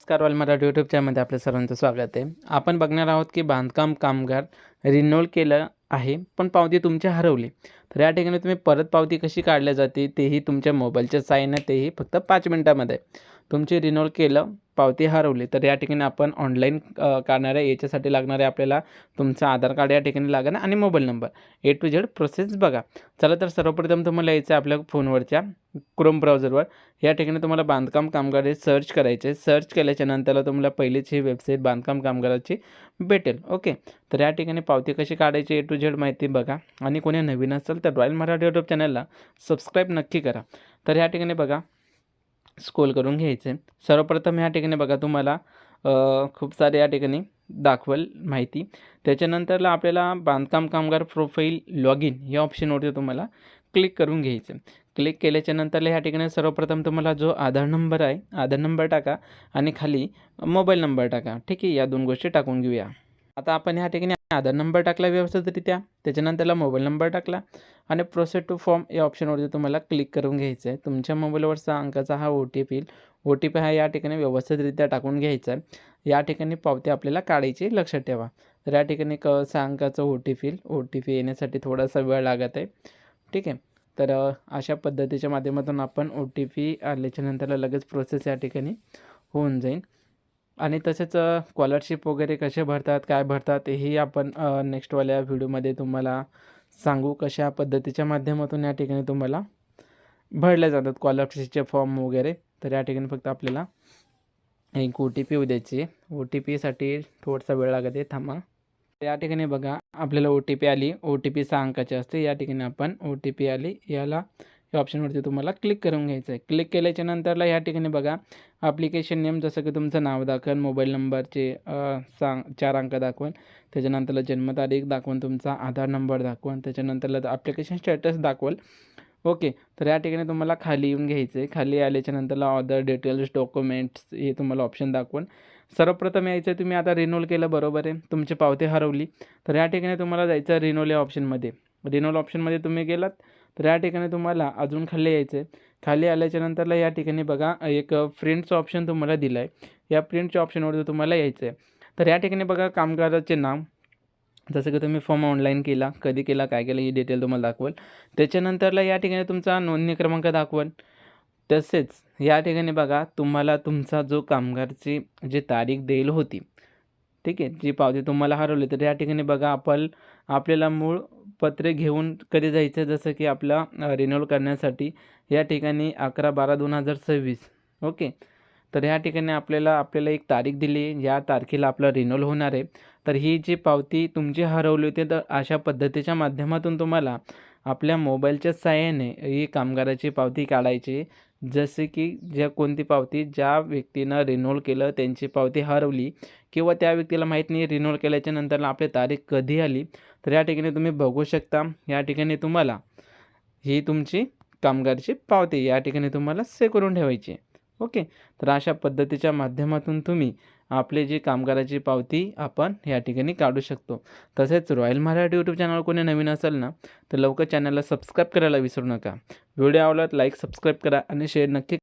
नमस्कार all Marathi YouTube चॅनलमध्ये आपल्या सर्वांचं स्वागत आहे. आपण बघणार आहोत की बांधकाम कामगार रिन्यूअल केलं आहे पण पावती तुमची हरवली. तर या ठिकाणी तुम्ही परत पावती कशी काढली जाते तेही तुमच्या मोबाईलच्या साहाय्याने, तेही फक्त 5 मिनिटामध्ये. तुमची रिन्यूअल केलं, पावती हरवली, तर या ठिकाणी आपण ऑनलाईन काढणार आहे. याच्यासाठी लागणार आहे आपल्याला तुमचं आधार कार्ड या ठिकाणी लागणार आणि mobile number. A to Z process बघा. चला तर सर्वप्रथम तुम्हाला यायचं आपल्या फोनवरच्या क्रोम ब्राउझरवर. या ठिकाणी तुम्हाला बांधकाम कामगार हे सर्च करायचे. सर्च केल्याच्या नंतरला तुम्हाला पहिलीच ही वेबसाईट बांधकाम कामगाराची भेटेल. ओके, तर या ठिकाणी पावती कशी काढायची ए टू झेड माहिती बघा. आणि कोणी नवीन असेल तर रॉयल मराठी यूट्यूब चॅनलला सबस्क्राईब नक्की करा. तर या ठिकाणी बघा, स्क्रोल करून घ्यायचे. सर्वप्रथम या ठिकाणी बघा तुम्हाला खूप सारे या ठिकाणी दाखवेल माहिती. त्याच्यानंतरला आपल्याला बांधकाम कामगार प्रोफाईल लॉग इन या ऑप्शनवरती तुम्हाला क्लिक करून घ्यायचं. क्लिक केल्याच्या नंतरला ह्या ठिकाणी सर्वप्रथम तुम्हाला जो आधार नंबर आहे, आधार नंबर टाका आणि खाली मोबाईल नंबर टाका. ठीक आहे, या दोन गोष्टी टाकून घेऊया. आता आपण ह्या ठिकाणी आधार नंबर टाकला व्यवस्थितरित्या, त्याच्यानंतरला मोबाईल नंबर टाकला आणि प्रोसेस टू फॉर्म या ऑप्शनवरती तुम्हाला क्लिक करून घ्यायचं आहे. तुमच्या मोबाईलवरचा अंकाचा हा OTP हा या ठिकाणी व्यवस्थितरित्या टाकून घ्यायचा आहे. या ठिकाणी पावती आपल्याला काढायची, लक्षात ठेवा. तर या ठिकाणी 6 अंकाचं OTP येण्यासाठी थोडासा वेळ लागत आहे. ठीक आहे, तर अशा पद्धतीच्या माध्यमातून आपण OTP आल्याच्या नंतरला लगेच प्रोसेस या ठिकाणी होऊन जाईल. आणि तसेच स्कॉलरशिप वगैरे कसे भरतात, काय भरतात, हेही आपण नेक्स्टवाल्या व्हिडिओमध्ये तुम्हाला सांगू. कशा पद्धतीच्या माध्यमातून या ठिकाणी तुम्हाला भरले जातात स्कॉलरशिपचे फॉर्म वगैरे. तर या ठिकाणी फक्त आपल्याला एक OTP येऊ द्यायची आहे. OTPसाठी थोडासा वेळ लागत आहे, थांबा. या ठिकाणी बघा आपल्याला OTP आली. OTP 6 अंकाची असते. या ठिकाणी आपण OTP आली याला या ऑप्शनवरती तुम्हाला क्लिक करून घ्यायचं आहे. क्लिक केल्याच्या नंतरला या ठिकाणी बघा ॲप्लिकेशन नेम, जसं की तुमचं नाव दाखवून, मोबाईल नंबरचे 4 अंक दाखवून, त्याच्यानंतरला जन्मतारीख दाखवून, तुमचा आधार नंबर दाखवून, त्याच्यानंतरला ॲप्लिकेशन स्टेटस दाखवल. ओके, तर या ठिकाणी तुम्हाला खाली येऊन घ्यायचं आहे. खाली आल्याच्या नंतरला अदर डिटेल्स डॉक्युमेंट्स हे तुम्हाला ऑप्शन दाखवून सर्वप्रथम यायचं आहे. तुम्ही आता रिन्यूअल केलं, बरोबर आहे, तुमची पावती हरवली, तर या ठिकाणी तुम्हाला जायचं रिन्यूअल या ऑप्शनमध्ये. रिन्यूअल ऑप्शनमध्ये तुम्ही गेलात तर या ठिकाणी तुम्हाला अजून खाली यायचं आहे. खाली आल्याच्या नंतरला या ठिकाणी बघा एक प्रिंटचं ऑप्शन तुम्हाला दिलं आहे. या प्रिंटच्या ऑप्शनवरती तुम्हाला यायचं आहे. तर या ठिकाणी बघा कामगाराचे नाव, जसं की तुम्ही फॉर्म ऑनलाईन केला, कधी केला, काय केलं, ही डिटेल तुम्हाला दाखवेल. त्याच्यानंतरला या ठिकाणी तुमचा नोंदणी क्रमांक दाखवेल. तसेच या ठिकाणी बघा तुम्हाला तुमचा जो कामगारची जी तारीख देईल होती, ठीक आहे, जी पावती तुम्हाला हरवली, तर या ठिकाणी बघा आपल्याला मूळ पत्रे घेऊन कधी जायचं, जसं की आपला रिन्यूअल करण्यासाठी या ठिकाणी 11/12/2026. ओके, तर या ठिकाणी आपल्याला एक तारीख दिली, या तारखेला आपलं रिन्यूअल होणार आहे. तर ही जी पावती तुमची हरवली होती, तर अशा पद्धतीच्या माध्यमातून तुम्हाला आपल्या मोबाईलच्या साहाय्याने ही कामगाराची पावती काढायची. जसे की कोणती पावती, ज्या व्यक्तीनं रिन्यूअल केलं त्यांची पावती हरवली किंवा त्या व्यक्तीला माहीत नाही रिन्यूअल केल्याच्या नंतरला आपली तारीख कधी आली, तर या ठिकाणी तुम्ही बघू शकता. या ठिकाणी तुम्हाला ही तुमची कामगारची पावती या ठिकाणी तुम्हाला सेव्ह करून ठेवायची. ओके, तर अशा पद्धतीच्या माध्यमातून तुम्ही आपले जी कामगाराची पावती आपण या ठिकाणी काढू शकतो. तसेच रॉयल मराठी यूट्यूब चॅनल कोणी नवीन असेल ना, तर लवकर चॅनलला सबस्क्राईब करायला विसरू नका. व्हिडिओ आवडला लाईक, सबस्क्राईब करा आणि शेअर नक्की